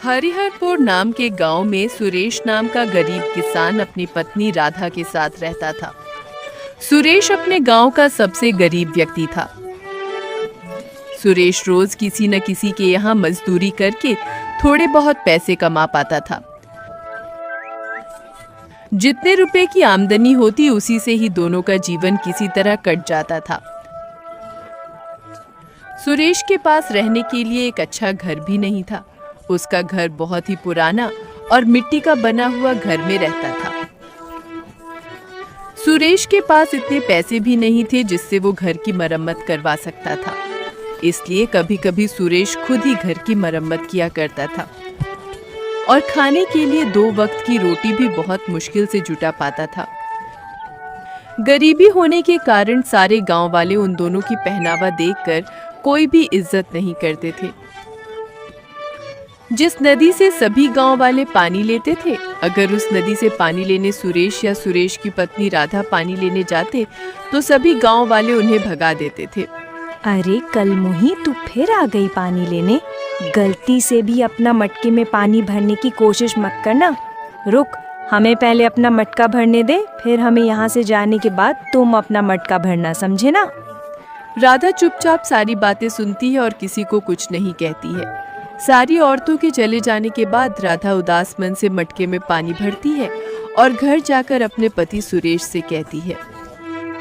हरिहरपुर नाम के गांव में सुरेश नाम का गरीब किसान अपनी पत्नी राधा के साथ रहता था। सुरेश अपने गांव का सबसे गरीब व्यक्ति था। सुरेश रोज किसी न किसी के यहाँ मजदूरी करके थोड़े बहुत पैसे कमा पाता था। जितने रुपए की आमदनी होती उसी से ही दोनों का जीवन किसी तरह कट जाता था। सुरेश के पास रहने के लिए एक अच्छा घर भी नहीं था। उसका घर बहुत ही पुराना और मिट्टी का बना हुआ घर में रहता था। सुरेश के पास इतने पैसे भी नहीं थे जिससे वो घर की मरम्मत करवा सकता था। इसलिए कभी-कभी सुरेश खुद ही घर की मरम्मत किया करता था और खाने के लिए 2 वक्त की रोटी भी बहुत मुश्किल से जुटा पाता था। गरीबी होने के कारण सारे गांव वाले उन दोनों की पहनावा देखकर कोई भी इज्जत नहीं करते थे। जिस नदी से सभी गांव वाले पानी लेते थे, अगर उस नदी से पानी लेने सुरेश या सुरेश की पत्नी राधा पानी लेने जाते तो सभी गांव वाले उन्हें भगा देते थे। अरे कलमुही, तू फिर आ गई पानी लेने। गलती से भी अपना मटके में पानी भरने की कोशिश मत करना। रुक, हमें पहले अपना मटका भरने दे, फिर हमें यहाँ से जाने के बाद तुम अपना मटका भरना, समझे ना? राधा चुपचाप सारी बातें सुनती है और किसी को कुछ नहीं कहती है। सारी औरतों के चले जाने के बाद राधा उदास मन से मटके में पानी भरती है और घर जाकर अपने पति सुरेश से कहती है,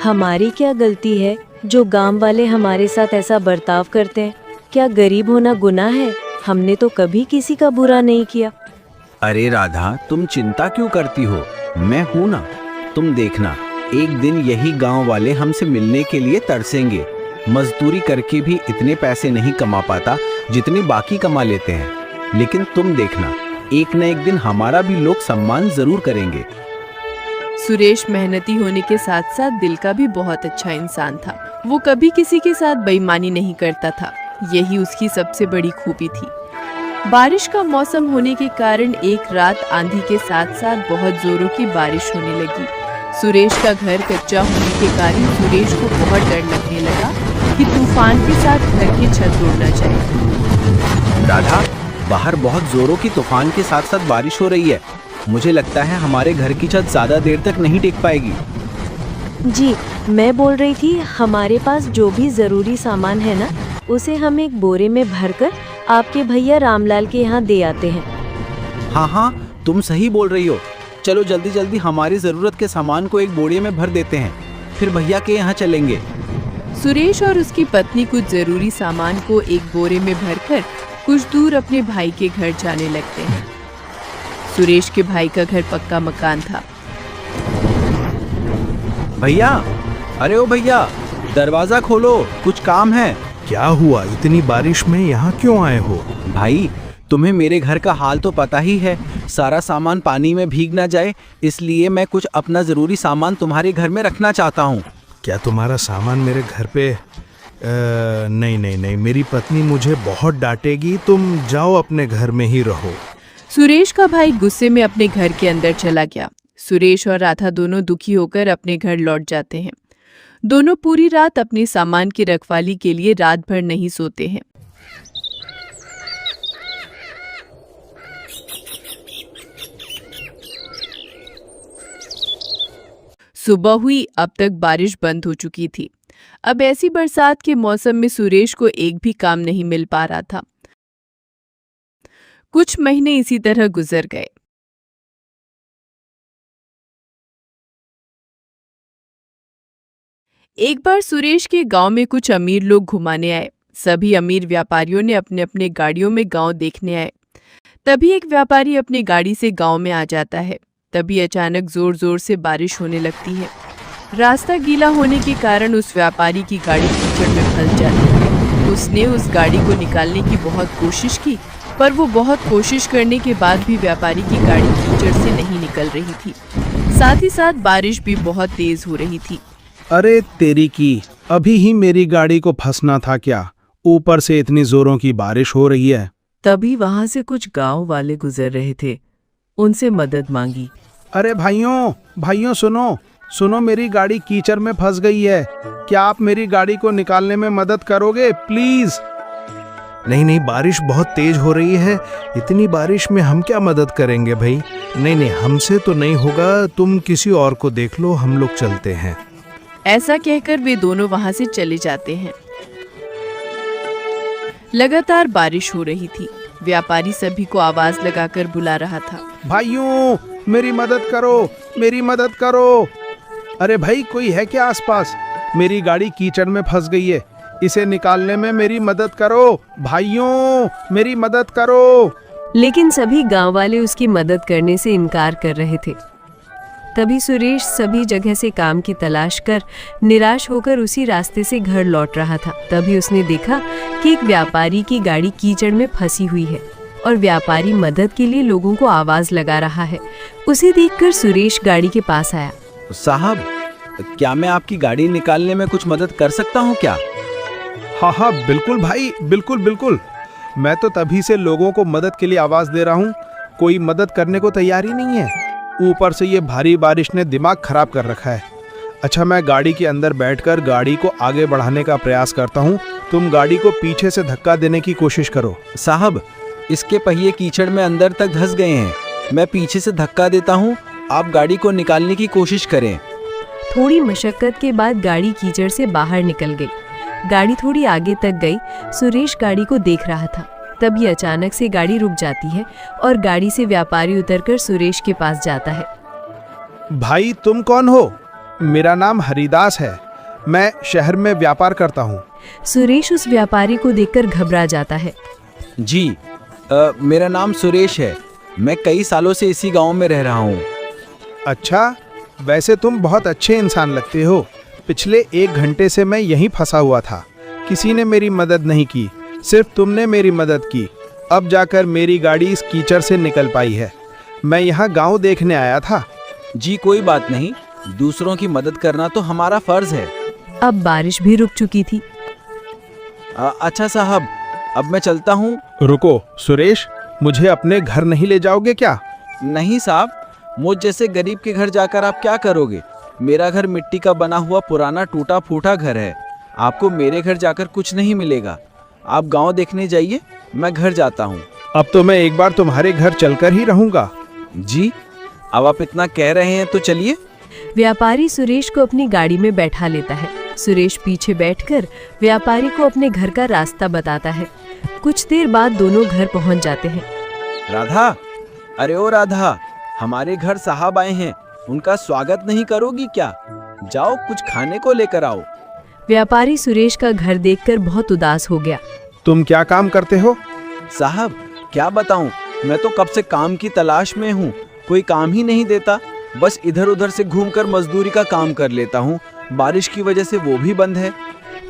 हमारी क्या गलती है जो गांव वाले हमारे साथ ऐसा बर्ताव करते हैं? क्या गरीब होना गुनाह है? हमने तो कभी किसी का बुरा नहीं किया। अरे राधा, तुम चिंता क्यों करती हो? मैं हूँ ना। तुम देखना, एक दिन यही गांव वाले हमसे मिलने के लिए तरसेंगे। मजदूरी करके भी इतने पैसे नहीं कमा पाता जितने बाकी कमा लेते हैं, लेकिन तुम देखना, एक न एक दिन हमारा भी लोग सम्मान जरूर करेंगे। सुरेश मेहनती होने के साथ साथ दिल का भी बहुत अच्छा इंसान था। वो कभी किसी के साथ बेईमानी नहीं करता था। यही उसकी सबसे बड़ी खूबी थी। बारिश का मौसम होने के कारण एक रात आंधी के साथ साथ बहुत जोरों की बारिश होने लगी। सुरेश का घर कच्चा होने के कारण सुरेश को बहुत डर लगने लगा कि तूफान के साथ घर की छत उड़ न जाए। राधा, बाहर बहुत जोरों की तूफान के साथ साथ बारिश हो रही है। मुझे लगता है हमारे घर की छत ज्यादा देर तक नहीं टिक पाएगी। जी, मैं बोल रही थी, हमारे पास जो भी जरूरी सामान है ना, उसे हम एक बोरे में भरकर आपके भैया रामलाल के यहाँ दे आते हैं। हाँ, तुम सही बोल रही हो। चलो जल्दी जल्दी हमारी जरूरत के सामान को एक बोरे में भर देते हैं, फिर भैया के यहाँ चलेंगे। सुरेश और उसकी पत्नी कुछ जरूरी सामान को एक बोरे में भरकर कुछ दूर अपने भाई के घर जाने लगते हैं। सुरेश के भाई का घर पक्का मकान था। भैया, अरे ओ भैया, दरवाजा खोलो, कुछ काम है। क्या हुआ? इतनी बारिश में यहाँ क्यों आए हो? भाई, तुम्हें मेरे घर का हाल तो पता ही है। सारा सामान पानी में भीग ना जाए, इसलिए मैं कुछ अपना जरूरी सामान तुम्हारे घर में रखना चाहता हूँ। क्या तुम्हारा सामान मेरे घर पे? नहीं, मेरी पत्नी मुझे बहुत डांटेगी। तुम जाओ, अपने घर में ही रहो। सुरेश का भाई गुस्से में अपने घर के अंदर चला गया। सुरेश और राधा दोनों दुखी होकर अपने घर लौट जाते हैं। दोनों पूरी रात अपने सामान की रखवाली के लिए रात भर नहीं सोते हैं। सुबह हुई, अब तक बारिश बंद हो चुकी थी। अब ऐसी बरसात के मौसम में सुरेश को एक भी काम नहीं मिल पा रहा था। कुछ महीने इसी तरह गुजर गए। एक बार सुरेश के गांव में कुछ अमीर लोग घुमाने आए। सभी अमीर व्यापारियों ने अपने अपने गाड़ियों में गांव देखने आए। तभी एक व्यापारी अपनी गाड़ी से गांव में आ जाता है। तभी अचानक जोर जोर से बारिश होने लगती है। रास्ता गीला होने के कारण उस व्यापारी की गाड़ी कीचड़ में फंस जाती है। उसने उस गाड़ी को निकालने की बहुत कोशिश की, पर वो बहुत कोशिश करने के बाद भी व्यापारी की गाड़ी कीचड़ से नहीं निकल रही थी। साथ ही साथ बारिश भी बहुत तेज हो रही थी। अरे तेरी की, अभी ही मेरी गाड़ी को फंसना था क्या? ऊपर से इतनी जोरों की बारिश हो रही है। तभी वहां से कुछ गांव वाले गुजर रहे थे। उनसे मदद मांगी। अरे भाइयों सुनो, मेरी गाड़ी कीचड़ में फंस गई है। क्या आप मेरी गाड़ी को निकालने में मदद करोगे प्लीज? नहीं नहीं, बारिश बहुत तेज हो रही है, इतनी बारिश में हम क्या मदद करेंगे भाई। नहीं नहीं, हमसे तो नहीं होगा, तुम किसी और को देख लो, हम लोग चलते हैं। ऐसा कहकर वे दोनों वहां से चले जाते हैं। लगातार बारिश हो रही थी। व्यापारी सभी को आवाज लगाकर बुला रहा था। भाइयों, मेरी मदद करो, मेरी मदद करो। अरे भाई, कोई है क्या आसपास? मेरी गाड़ी कीचड़ में फंस गई है, इसे निकालने में मेरी मदद करो। भाइयों, मेरी मदद करो। लेकिन सभी गांव वाले उसकी मदद करने से इनकार कर रहे थे। तभी सुरेश सभी जगह से काम की तलाश कर निराश होकर उसी रास्ते से घर लौट रहा था। तभी उसने देखा कि एक व्यापारी की गाड़ी कीचड़ में फंसी हुई है और व्यापारी मदद के लिए लोगों को आवाज लगा रहा है। उसे देखकर सुरेश गाड़ी के पास आया। साहब, क्या मैं आपकी गाड़ी निकालने में कुछ मदद कर सकता हूँ क्या? हाँ हाँ, बिल्कुल भाई, बिल्कुल बिल्कुल। मैं तो तभी से लोगों को मदद के लिए आवाज दे रहा हूँ, कोई मदद करने को तैयार ही नहीं है। ऊपर से ये भारी बारिश ने दिमाग खराब कर रखा है। अच्छा, मैं गाड़ी के अंदर बैठकर गाड़ी को आगे बढ़ाने का प्रयास करता हूँ, तुम गाड़ी को पीछे से धक्का देने की कोशिश करो। साहब, इसके पहिए कीचड़ में अंदर तक धंस गए हैं, मैं पीछे से धक्का देता हूँ, आप गाड़ी को निकालने की कोशिश करें। थोड़ी मशक्कत के बाद गाड़ी कीचड़ से बाहर निकल गई। गाड़ी थोड़ी आगे तक गई। सुरेश गाड़ी को देख रहा था। तभी अचानक से गाड़ी रुक जाती है और गाड़ी से व्यापारी उतरकर सुरेश के पास जाता है। भाई, तुम कौन हो? मेरा नाम हरिदास है, मैं शहर में व्यापार करता हूँ। सुरेश उस व्यापारी को देखकर घबरा जाता है। जी, मेरा नाम सुरेश है, मैं कई सालों से इसी गांव में रह रहा हूँ। अच्छा, वैसे तुम बहुत अच्छे इंसान लगते हो। पिछले 1 घंटे से मैं यहीं फंसा हुआ था, किसी ने मेरी मदद नहीं की, सिर्फ तुमने मेरी मदद की। अब जाकर मेरी गाड़ी इस कीचड़ से निकल पाई है। मैं यहाँ गांव देखने आया था। जी, कोई बात नहीं, दूसरों की मदद करना तो हमारा फर्ज है। अब बारिश भी रुक चुकी थी। अच्छा साहब, अब मैं चलता हूँ। रुको सुरेश, मुझे अपने घर नहीं ले जाओगे क्या? नहीं साहब, मुझ जैसे गरीब के घर जाकर आप क्या करोगे? मेरा घर मिट्टी का बना हुआ पुराना टूटा फूटा घर है, आपको मेरे घर जाकर कुछ नहीं मिलेगा। आप गांव देखने जाइए, मैं घर जाता हूँ। अब तो मैं एक बार तुम्हारे घर चलकर ही रहूंगा। जी, अब आप इतना कह रहे हैं तो चलिए। व्यापारी सुरेश को अपनी गाड़ी में बैठा लेता है। सुरेश पीछे बैठकर व्यापारी को अपने घर का रास्ता बताता है। कुछ देर बाद दोनों घर पहुंच जाते हैं। राधा, अरे ओ राधा, हमारे घर साहब आए हैं, उनका स्वागत नहीं करोगी क्या? जाओ, कुछ खाने को लेकर आओ। व्यापारी सुरेश का घर देखकर बहुत उदास हो गया। तुम क्या काम करते हो? साहब, क्या बताऊं, मैं तो कब से काम की तलाश में हूँ, कोई काम ही नहीं देता, बस इधर उधर से घूमकर मजदूरी का काम कर लेता हूँ। बारिश की वजह से वो भी बंद है।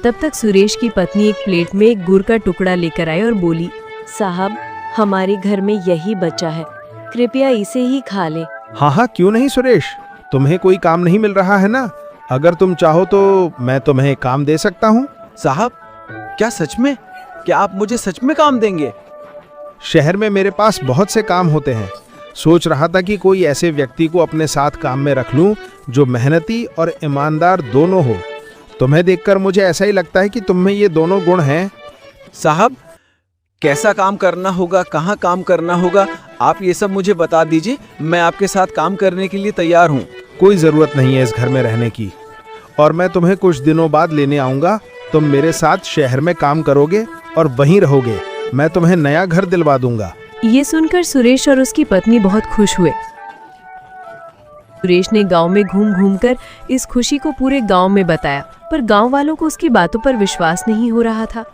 तब तक सुरेश की पत्नी एक प्लेट में एक गुड़ का टुकड़ा लेकर आई और बोली, साहब, हमारे घर में यही बचा है, कृपया इसे ही खा ले। हाँ हाँ, क्यों नहीं सुरेश, तुम्हें कोई काम नहीं मिल रहा है ना? अगर तुम चाहो तो मैं तुम्हें काम दे सकता हूँ। साहब, क्या सच में? क्या आप मुझे सच में काम देंगे? शहर में मेरे पास बहुत से काम होते हैं, सोच रहा था कि कोई ऐसे व्यक्ति को अपने साथ काम में रख लूं जो मेहनती और ईमानदार दोनों हो। तुम्हें देखकर मुझे ऐसा ही लगता है कि तुम में ये दोनों गुण हैं। साहब, कैसा काम करना होगा, कहाँ काम करना होगा, आप ये सब मुझे बता दीजिए, मैं आपके साथ काम करने के लिए तैयार हूँ। कोई ज़रूरत नहीं है इस घर में रहने की, और मैं तुम्हें कुछ दिनों बाद लेने आऊँगा। तुम मेरे साथ शहर में काम करोगे और वहीं रहोगे। मैं तुम्हें नया घर दिलवा दूंगा। ये सुनकर सुरेश और उसकी पत्नी बहुत खुश हुए। सुरेश ने गांव में घूम घूमकर इस खुशी को पूरे गांव में बताया, पर गांव वालों को उसकी बातों पर विश्वास नहीं हो रहा था।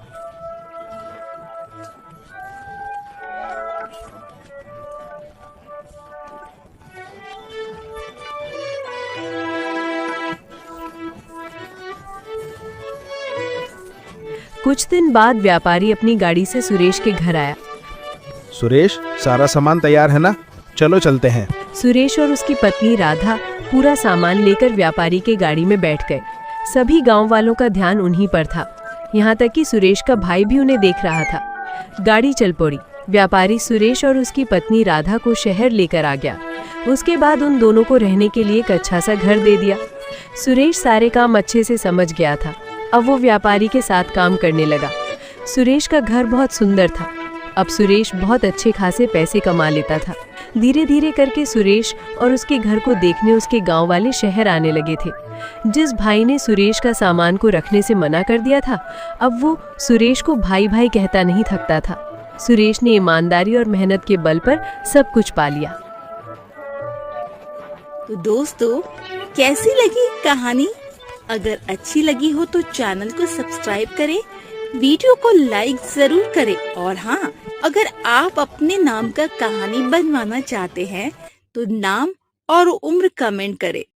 कुछ दिन बाद व्यापारी अपनी गाड़ी से सुरेश के घर आया। सुरेश, सारा सामान तैयार है ना? चलो चलते हैं। सुरेश और उसकी पत्नी राधा पूरा सामान लेकर व्यापारी के गाड़ी में बैठ गए। सभी गांव वालों का ध्यान उन्हीं पर था, यहाँ तक कि सुरेश का भाई भी उन्हें देख रहा था। गाड़ी चल पड़ी। व्यापारी सुरेश और उसकी पत्नी राधा को शहर लेकर आ गया। उसके बाद उन दोनों को रहने के लिए एक अच्छा सा घर दे दिया। सुरेश सारे काम अच्छे से समझ गया था। अब वो व्यापारी के साथ काम करने लगा। सुरेश का घर बहुत सुंदर था। अब सुरेश बहुत अच्छे खासे पैसे कमा लेता था। धीरे धीरे करके सुरेश और उसके घर को देखने उसके गांव वाले शहर आने लगे थे। जिस भाई ने सुरेश का सामान को रखने से मना कर दिया था, अब वो सुरेश को भाई भाई कहता नहीं थकता था। सुरेश ने ईमानदारी और मेहनत के बल पर सब कुछ पा लिया। तो दोस्तों, कैसी लगी कहानी? अगर अच्छी लगी हो तो चैनल को सब्सक्राइब करें, वीडियो को लाइक जरूर करें और हाँ, अगर आप अपने नाम का कहानी बनवाना चाहते हैं तो नाम और उम्र कमेंट करें।